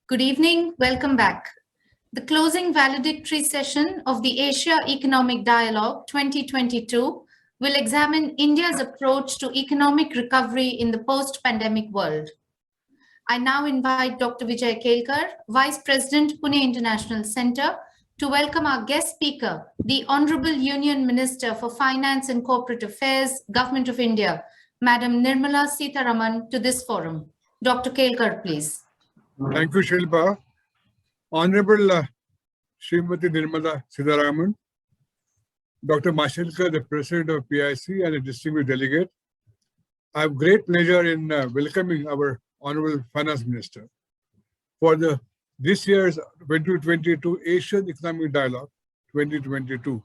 Good evening, welcome back. The closing valedictory session of the Asia Economic Dialogue 2022 will examine India's approach to economic recovery in the post-pandemic world. I now invite Dr. Vijay Kelkar, Vice President, Pune International Center, to welcome our guest speaker, the Honorable Union Minister for Finance and Corporate Affairs, Government of India, Madam Nirmala Sitharaman, to this forum. Dr. Kelkar, please. Thank you, Shilpa. Honorable Srimati Nirmala Sitharaman, Dr. Mashelkar, the President of PIC and a distinguished delegate, I have great pleasure in welcoming our Honorable Finance Minister for this year's 2022 Asian Economic Dialogue 2022.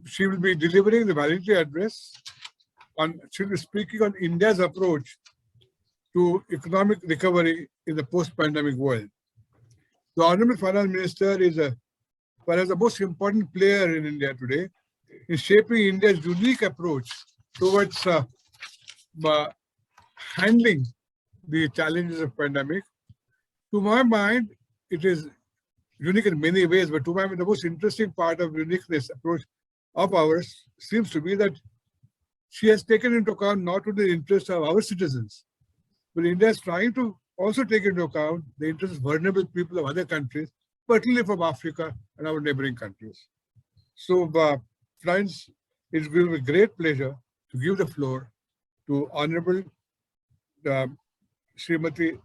She will be delivering the valedictory address. She will be speaking on India's approach to economic recovery in the post-pandemic world. The Honorable Finance Minister is perhaps the most important player in India today in shaping India's unique approach towards handling the challenges of pandemic. To my mind, it is unique in many ways, but to my mind, the most interesting part of uniqueness approach of ours seems to be that she has taken into account not only the interests of our citizens, but India is trying to also take into account the interests of vulnerable people of other countries, particularly from Africa and our neighboring countries. So, friends, it will be a great pleasure to give the floor to Honorable Srimati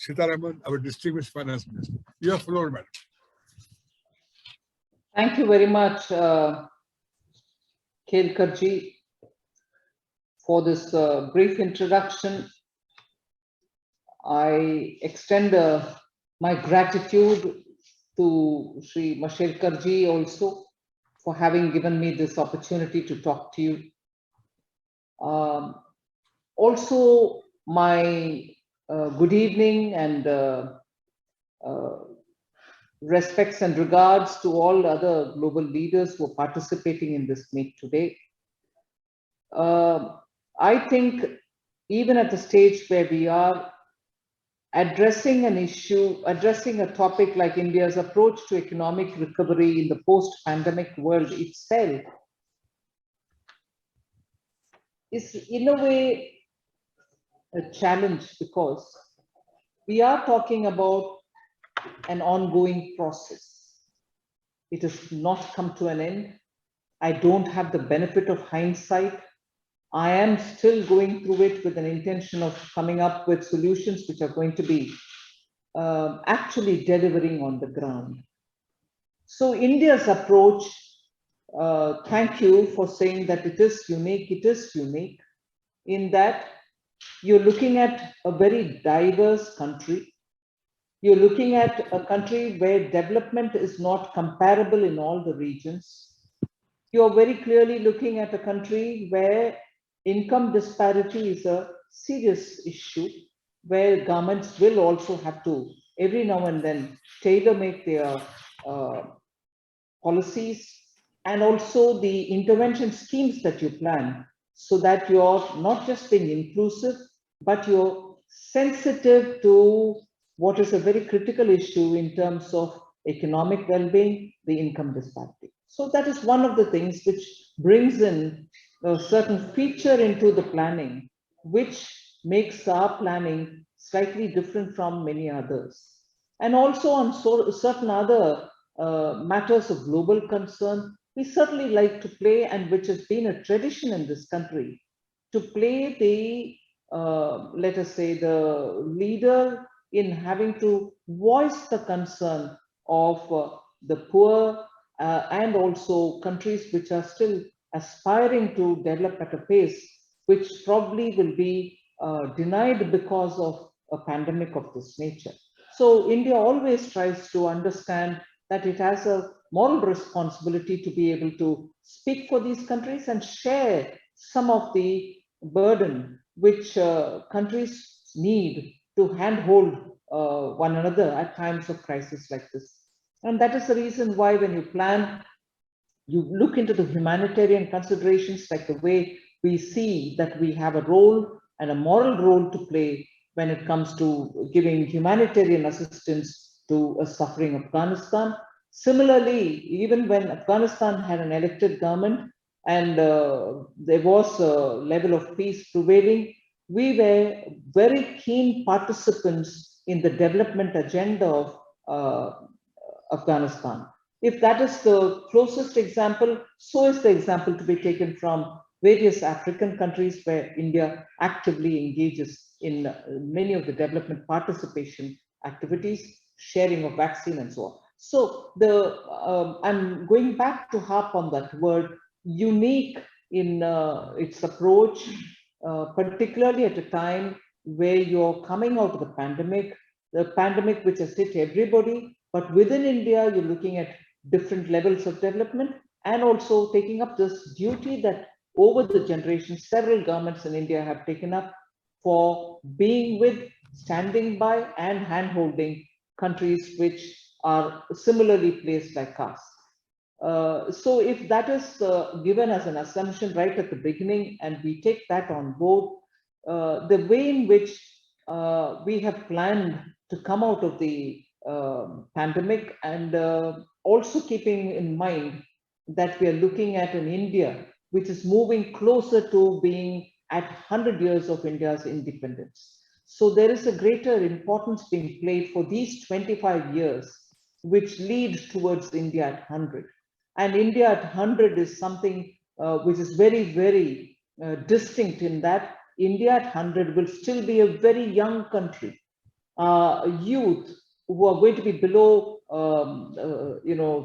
Sitharaman, our distinguished Finance Minister. Your floor, madam. Thank you very much, Kelkarji, for this brief introduction. I extend my gratitude to Sri Mashelkar also for having given me this opportunity to talk to you. Also, my good evening and respects and regards to all other global leaders who are participating in this meet today. I think even at the stage where we are, addressing a topic like India's approach to economic recovery in the post-pandemic world itself is in a way a challenge, because we are talking about an ongoing process. It has not come to an end. I don't have the benefit of hindsight. I am still going through it with an intention of coming up with solutions which are going to be actually delivering on the ground. So India's approach, thank you for saying that it is unique in that you're looking at a very diverse country. You're looking at a country where development is not comparable in all the regions. You're very clearly looking at a country where income disparity is a serious issue, where governments will also have to every now and then tailor-make their policies, and also the intervention schemes that you plan, so that you're not just being inclusive, but you're sensitive to what is a very critical issue in terms of economic well-being, the income disparity. So that is one of the things which brings in a certain feature into the planning, which makes our planning slightly different from many others. And also on certain other matters of global concern, we certainly like to play, and which has been a tradition in this country, to play the, let us say, the leader in having to voice the concern of the poor and also countries which are still aspiring to develop at a pace which probably will be denied because of a pandemic of this nature. So India always tries to understand that it has a moral responsibility to be able to speak for these countries and share some of the burden which countries need to handhold one another at times of crisis like this. And that is the reason why when you plan, you look into the humanitarian considerations, like the way we see that we have a role and a moral role to play when it comes to giving humanitarian assistance to a suffering Afghanistan. Similarly, even when Afghanistan had an elected government and there was a level of peace prevailing, we were very keen participants in the development agenda of Afghanistan. If that is the closest example, so is the example to be taken from various African countries where India actively engages in many of the development participation activities, sharing of vaccine and so on. So I'm going back to harp on that word, unique in its approach, particularly at a time where you're coming out of the pandemic which has hit everybody, but within India, you're looking at different levels of development and also taking up this duty that over the generations, several governments in India have taken up for being with, standing by, and hand-holding countries which are similarly placed like us. So if that is given as an assumption right at the beginning and we take that on board, the way in which we have planned to come out of the pandemic and also keeping in mind that we are looking at an India which is moving closer to being at 100 years of India's independence. So there is a greater importance being played for these 25 years, which lead towards India at 100. And India at 100 is something which is very, very distinct in that India at 100 will still be a very young country. Youth who are going to be below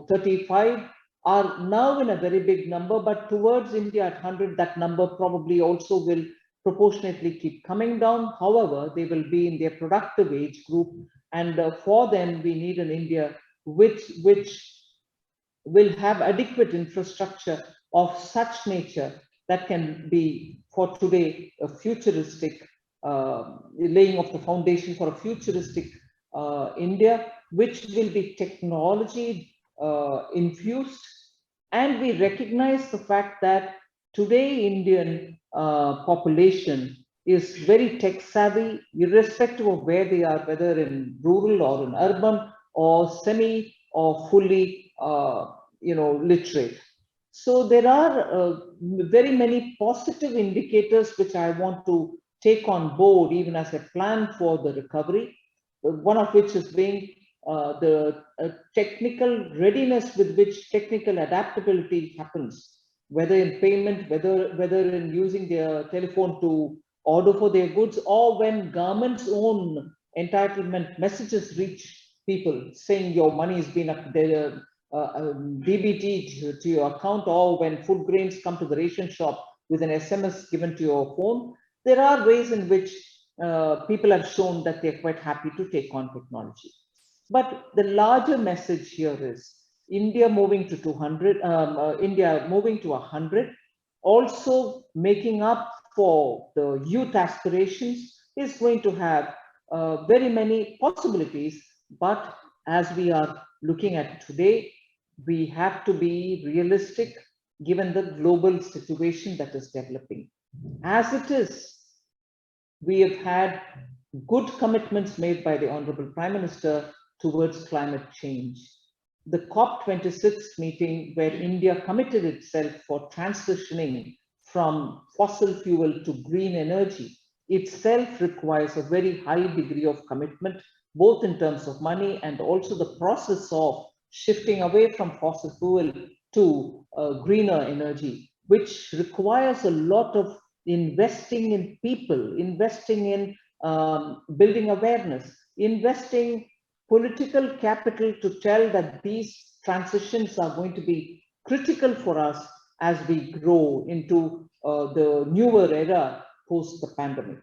35 are now in a very big number, but towards India at 100, that number probably also will proportionately keep coming down. However, they will be in their productive age group, and for them, we need an India which will have adequate infrastructure of such nature that can be, for today, a futuristic, laying of the foundation for a futuristic India, which will be technology infused. And we recognize the fact that today Indian population is very tech savvy, irrespective of where they are, whether in rural or in urban or semi or fully literate. So there are very many positive indicators which I want to take on board even as a plan for the recovery, one of which is being the technical readiness with which technical adaptability happens, whether in payment, whether in using their telephone to order for their goods, or when government's own entitlement messages reach people saying your money has been up there, DBT to your account, or when food grains come to the ration shop with an SMS given to your phone. There are ways in which people have shown that they're quite happy to take on technology. But the larger message here is India moving to 200, India moving to 100, also making up for the youth aspirations is going to have very many possibilities. But as we are looking at today, we have to be realistic given the global situation that is developing. As it is, we have had good commitments made by the Honorable Prime Minister towards climate change. The COP26 meeting, where India committed itself for transitioning from fossil fuel to green energy, itself requires a very high degree of commitment, both in terms of money and also the process of shifting away from fossil fuel to greener energy, which requires a lot of investing in people, investing in building awareness, investing political capital to tell that these transitions are going to be critical for us as we grow into the newer era post the pandemic,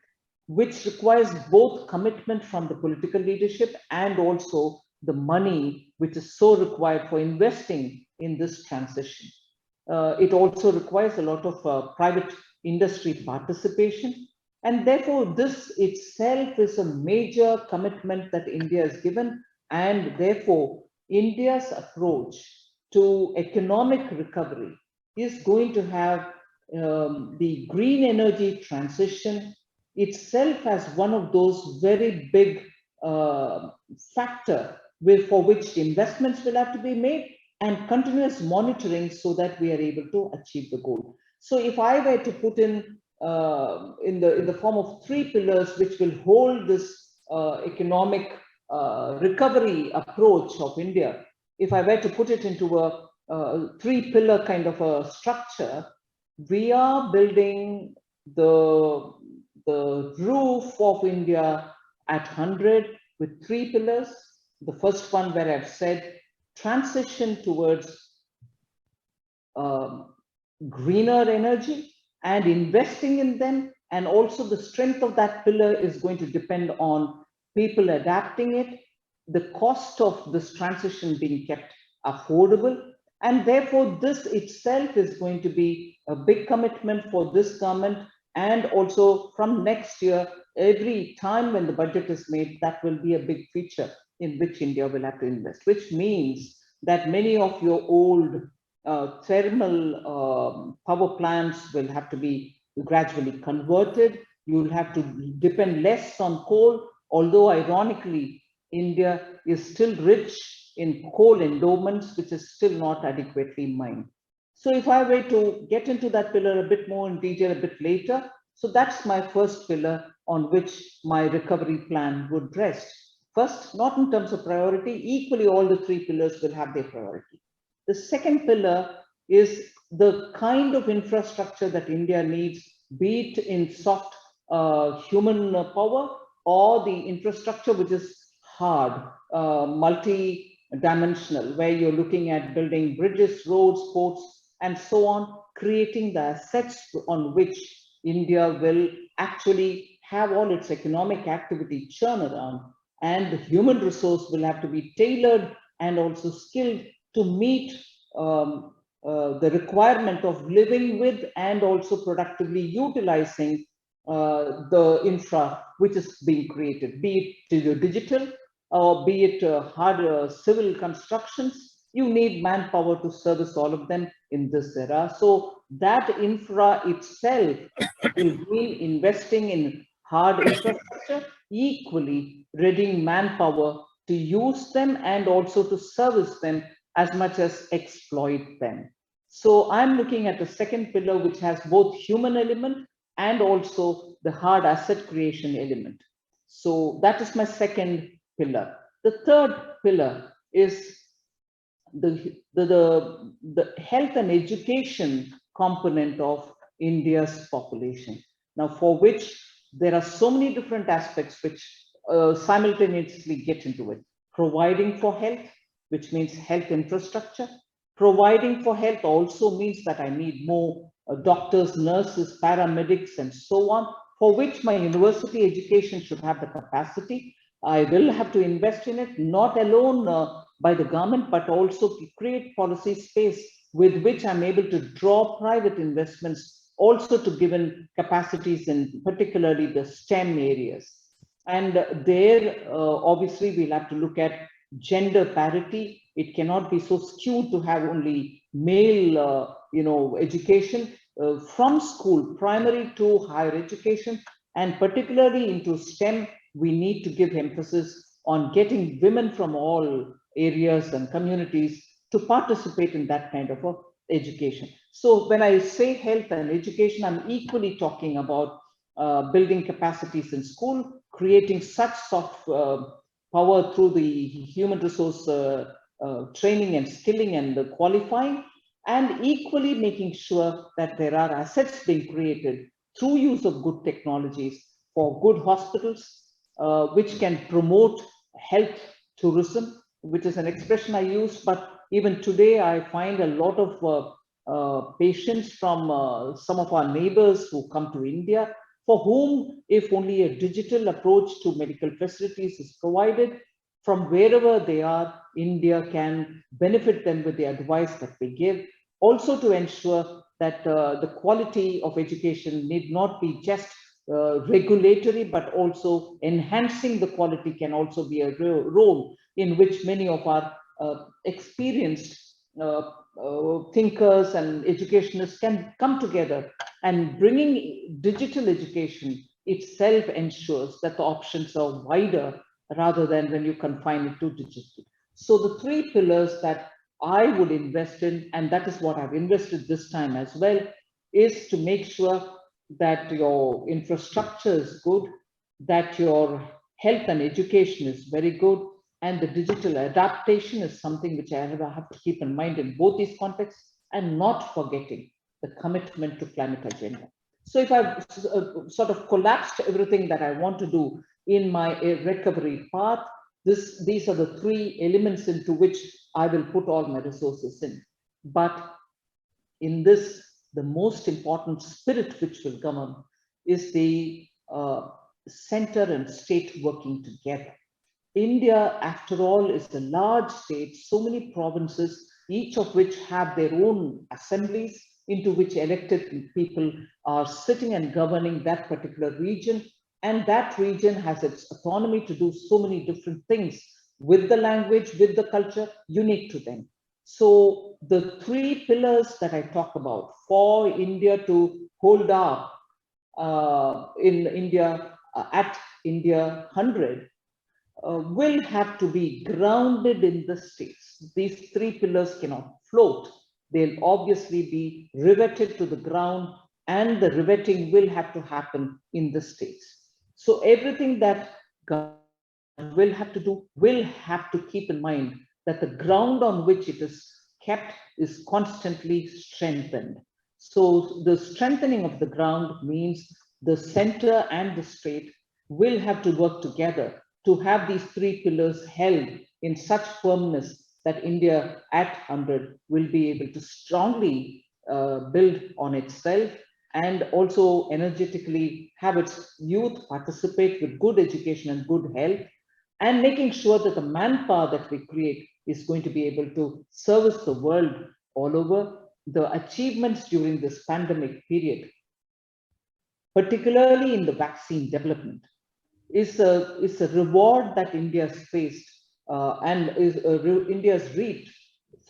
which requires both commitment from the political leadership and also the money which is so required for investing in this transition. It also requires a lot of private industry participation. And therefore, this itself is a major commitment that India has given. And therefore, India's approach to economic recovery is going to have the green energy transition itself as one of those very big factor for which investments will have to be made, and continuous monitoring so that we are able to achieve the goal. So if I were to put in the form of 3 pillars which will hold this economic recovery approach of India, if I were to put it into a 3-pillar kind of a structure, we are building the roof of India at 100 with 3 pillars. The first one where I've said transition towards greener energy and investing in them, and also the strength of that pillar is going to depend on people adapting it, the cost of this transition being kept affordable, and therefore this itself is going to be a big commitment for this government. And also from next year, every time when the budget is made, that will be a big feature in which India will have to invest, which means that many of your old thermal power plants will have to be gradually converted. You will have to depend less on coal, although ironically, India is still rich in coal endowments, which is still not adequately mined. So if I were to get into that pillar a bit more in detail a bit later, so that's my first pillar on which my recovery plan would rest. First, not in terms of priority, equally all the 3 pillars will have their priority. The second pillar is the kind of infrastructure that India needs, be it in soft human power or the infrastructure which is hard, multi-dimensional, where you're looking at building bridges, roads, ports, and so on, creating the assets on which India will actually have all its economic activity churn around, and the human resource will have to be tailored and also skilled to meet the requirement of living with and also productively utilizing the infra which is being created, be it digital or be it hard civil constructions. You need manpower to service all of them in this era. So that infra itself will mean investing in hard infrastructure, equally readying manpower to use them and also to service them as much as exploit them. So I'm looking at the second pillar, which has both human element and also the hard asset creation element. So that is my second pillar. The third pillar is the health and education component of India's population. Now, for which there are so many different aspects which simultaneously get into it. Providing for health, which means health infrastructure. Providing for health also means that I need more doctors, nurses, paramedics, and so on, for which my university education should have the capacity. I will have to invest in it, not alone by the government, but also to create policy space with which I'm able to draw private investments, also to given capacities in particularly the STEM areas. And there, obviously, we'll have to look at gender parity. It cannot be so skewed to have only male, education from school, primary to higher education, and particularly into STEM. We need to give emphasis on getting women from all areas and communities to participate in that kind of education. So when I say health and education, I'm equally talking about building capacities in school, creating such soft power through the human resource training and skilling and the qualifying, and equally making sure that there are assets being created through use of good technologies for good hospitals, which can promote health tourism, which is an expression I use, but even today I find a lot of patients from some of our neighbors who come to India, for whom if only a digital approach to medical facilities is provided, from wherever they are, India can benefit them with the advice that we give, also to ensure that the quality of education need not be just regulatory, but also enhancing the quality can also be a role in which many of our experienced thinkers and educationists can come together, and bringing digital education itself ensures that the options are wider rather than when you confine it to digital. So the three pillars that I would invest in, and that is what I've invested this time as well, is to make sure that your infrastructure is good, that your health and education is very good, and the digital adaptation is something which I have to keep in mind in both these contexts, and not forgetting the commitment to climate agenda. So if I've sort of collapsed everything that I want to do in my recovery path, these are the three elements into which I will put all my resources in. But in this, the most important spirit which will govern is the center and state working together. India, after all, is a large state, so many provinces, each of which have their own assemblies into which elected people are sitting and governing that particular region. And that region has its autonomy to do so many different things with the language, with the culture, unique to them. So the three pillars that I talk about for India to hold up in India at India 100 will have to be grounded in the states. These three pillars cannot float. They'll obviously be riveted to the ground, and the riveting will have to happen in the states. So everything that government will have to do will have to keep in mind that the ground on which it is kept is constantly strengthened. So the strengthening of the ground means the center and the state will have to work together to have these three pillars held in such firmness that India at 100 will be able to strongly build on itself, and also energetically have its youth participate with good education and good health, and making sure that the manpower that we create is going to be able to service the world all over. The achievements during this pandemic period, particularly in the vaccine development, is a reward that India has faced and India has reaped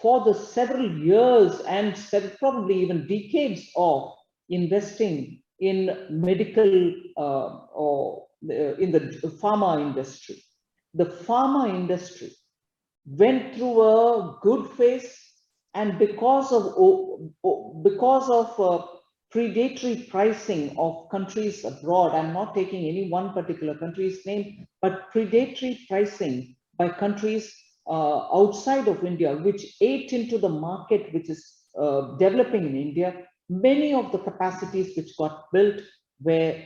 for the several years and probably even decades of investing in medical or in the pharma industry. The pharma industry went through a good phase, and because of predatory pricing of countries abroad, I'm not taking any one particular country's name, but predatory pricing by countries outside of India, which ate into the market which is developing in India. Many of the capacities which got built were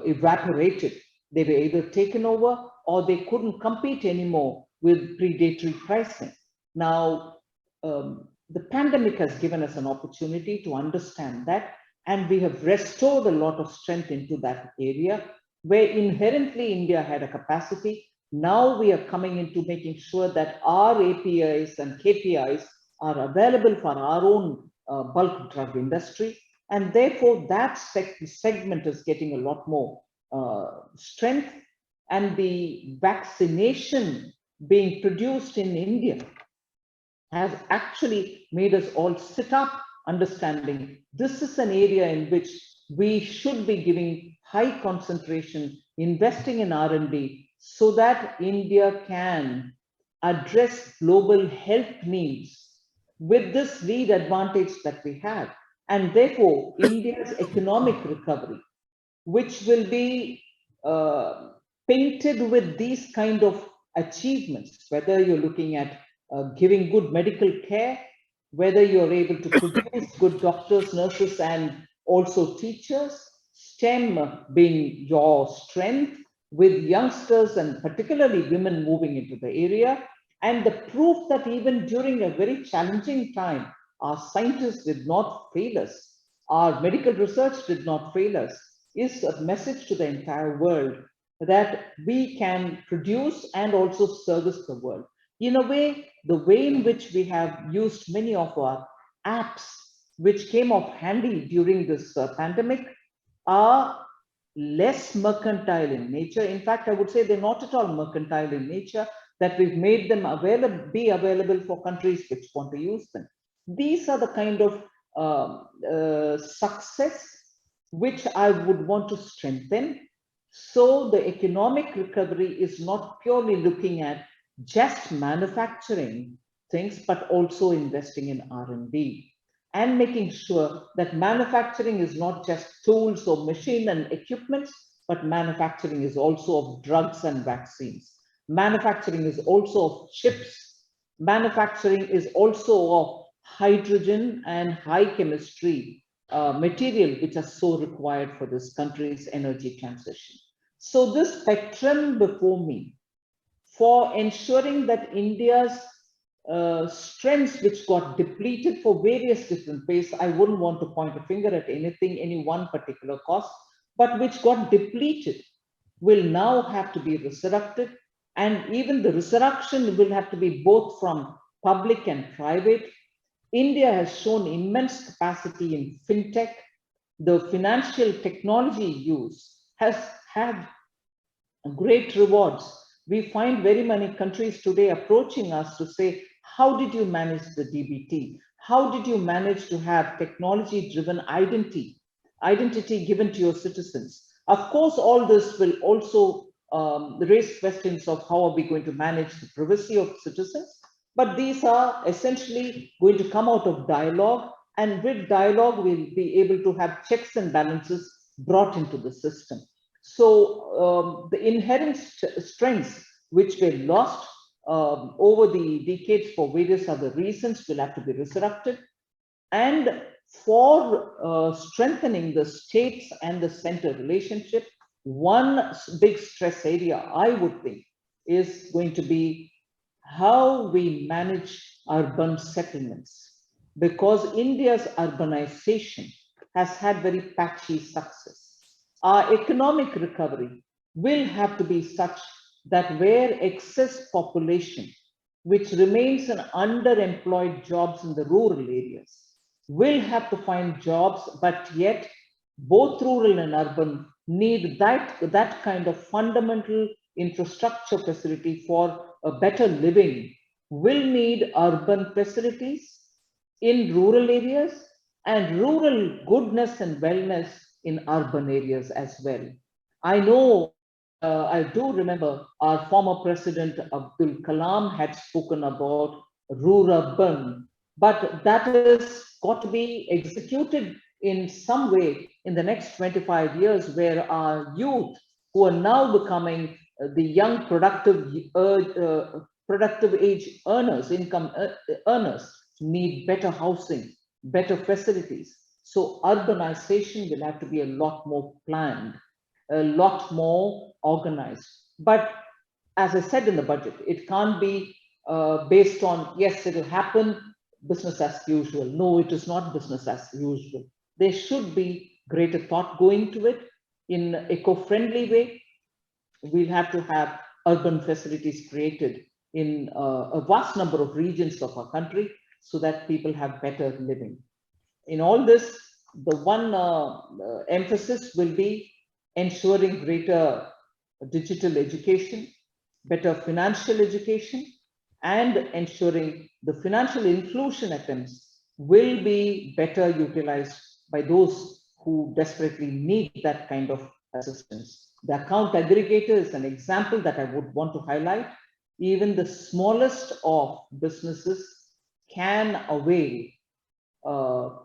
evaporated. They were either taken over or they couldn't compete anymore with predatory pricing. Now, the pandemic has given us an opportunity to understand that, and we have restored a lot of strength into that area where inherently India had a capacity. Now we are coming into making sure that our APIs and KPIs are available for our own bulk drug industry, and therefore that segment is getting a lot more strength. And the vaccination being produced in India has actually made us all sit up, understanding this is an area in which we should be giving high concentration, investing in R&D, so that India can address global health needs with this lead advantage that we have. And therefore, India's economic recovery, which will be painted with these kind of achievements, whether you're looking at giving good medical care, whether you're able to produce good doctors, nurses, and also teachers, STEM being your strength, with youngsters and particularly women moving into the area, and the proof that even during a very challenging time, our scientists did not fail us, our medical research did not fail us, is a message to the entire world that we can produce and also service the world. In a way, the way in which we have used many of our apps, which came up handy during this pandemic, are less mercantile in nature. In fact, I would say they're not at all mercantile in nature, that we've made them be available for countries which want to use them. These are the kind of success which I would want to strengthen. So the economic recovery is not purely looking at just manufacturing things, but also investing in R&D and making sure that manufacturing is not just tools or machine and equipments, but manufacturing is also of drugs and vaccines. Manufacturing is also of chips. Manufacturing is also of hydrogen and high chemistry material, which are so required for this country's energy transition. So this spectrum before me for ensuring that India's strengths, which got depleted for various different ways, I wouldn't want to point a finger at anything, any one particular cause, but which got depleted, will now have to be resurrected. And even the resurrection will have to be both from public and private. India has shown immense capacity in fintech. The financial technology use has had great rewards. We find very many countries today approaching us to say, how did you manage the DBT? How did you manage to have technology-driven identity given to your citizens? Of course, all this will also raise questions of how are we going to manage the privacy of citizens, but these are essentially going to come out of dialogue, and with dialogue, we'll be able to have checks and balances brought into the system. So the inherent strengths which were lost over the decades for various other reasons will have to be resurrected. And for strengthening the states and the center relationship, one big stress area, I would think, is going to be how we manage urban settlements. Because India's urbanization has had very patchy success. Our economic recovery will have to be such that where excess population, which remains in underemployed jobs in the rural areas, will have to find jobs, but yet both rural and urban need that kind of fundamental infrastructure facility for a better living, will need urban facilities in rural areas and rural goodness and wellness in urban areas as well. I know, I do remember our former president Abdul Kalam had spoken about rural-urban, but that has got to be executed in some way in the next 25 years, where our youth, who are now becoming the young productive age earners, income earners, need better housing, better facilities. So urbanization will have to be a lot more planned, a lot more organized. But as I said in the budget, it can't be based on, yes, it will happen, business as usual. No, it is not business as usual. There should be greater thought going to it in an eco-friendly way. We'll have to have urban facilities created in a vast number of regions of our country so that people have better living. In all this, the one emphasis will be ensuring greater digital education, better financial education, and ensuring the financial inclusion attempts will be better utilized by those who desperately need that kind of assistance. The account aggregator is an example that I would want to highlight. Even the smallest of businesses can avail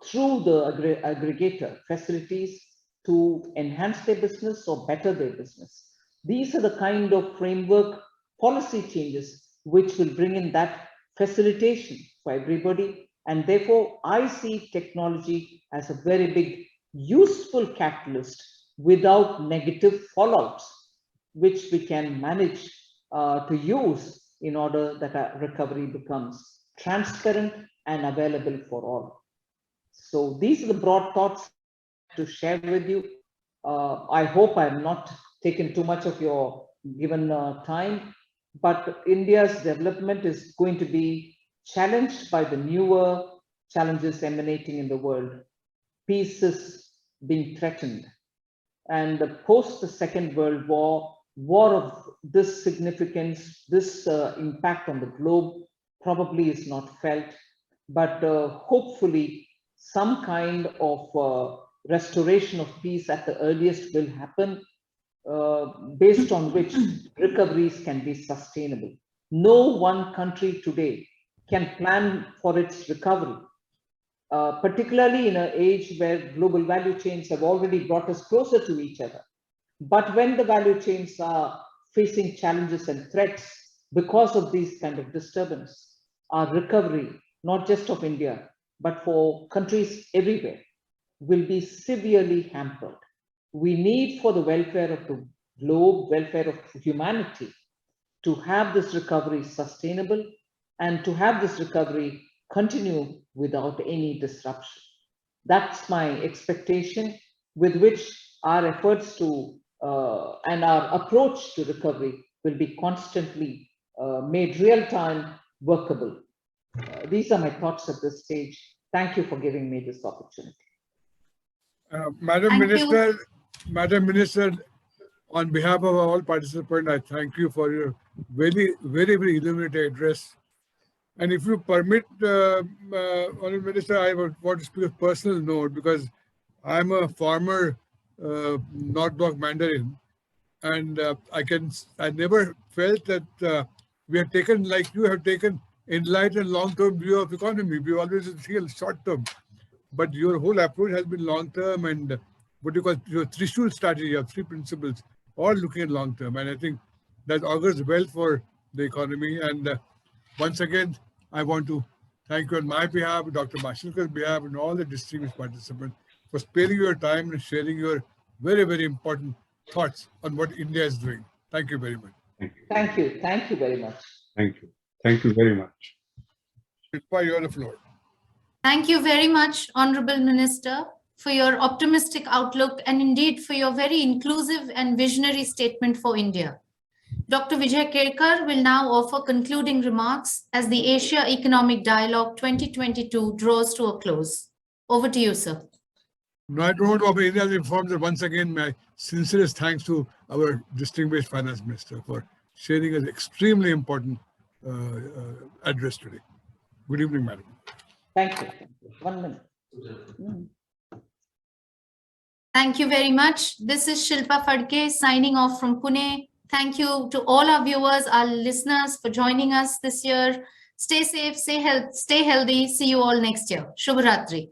through the aggregator facilities to enhance their business or better their business. These are the kind of framework policy changes which will bring in that facilitation for everybody. And therefore, I see technology as a very big, useful catalyst without negative fallouts, which we can manage to use in order that our recovery becomes transparent and available for all. So these are the broad thoughts to share with you. I hope I'm not taken too much of your given time, but India's development is going to be challenged by the newer challenges emanating in the world. Peace is being threatened. And post the Second World War, war of this significance, this impact on the globe probably is not felt, but hopefully some kind of restoration of peace at the earliest will happen, based on which recoveries can be sustainable. No one country today can plan for its recovery, particularly in an age where global value chains have already brought us closer to each other. But when the value chains are facing challenges and threats because of these kind of disturbance, our recovery, not just of India, but for countries everywhere, will be severely hampered. We need, for the welfare of the globe, welfare of humanity, to have this recovery sustainable and to have this recovery continue without any disruption. That's my expectation, with which our efforts to and our approach to recovery will be constantly made real-time workable. These are my thoughts at this stage. Thank you for giving me this opportunity. Madam Thank you. Madam Minister, on behalf of all participants, I thank you for your very, very, very illuminated address. And if you permit, Honorable Minister, I would want to speak a personal note, because I'm a former North Block Mandarin, and I never felt that we have taken, like you have taken, enlightened long-term view of economy. We always feel short-term, but your whole approach has been long-term, and what you call your three-stool strategy, your three principles, all looking at long-term. And I think that augurs well for the economy. And once again, I want to thank you on my behalf, Dr. Mashelkar's behalf, and all the distinguished participants for sparing your time and sharing your very, very important thoughts on what India is doing. Thank you very much. Thank you. Thank you. Thank you very much. Thank you. Thank you very much. Shilpa, you on the floor. Thank you very much, Honorable Minister, for your optimistic outlook and indeed for your very inclusive and visionary statement for India. Dr. Vijay Kelkar will now offer concluding remarks as the Asia Economic Dialogue 2022 draws to a close. Over to you, sir. No, I don't want to offer any other informs that once again, my sincerest thanks to our distinguished Finance Minister for sharing an extremely important address today. Good evening, madam. Thank you. 1 minute. Thank you very much. This is Shilpa Phadke signing off from Pune. Thank you to all our viewers, our listeners for joining us this year. Stay safe, stay healthy. See you all next year. Shubh Ratri.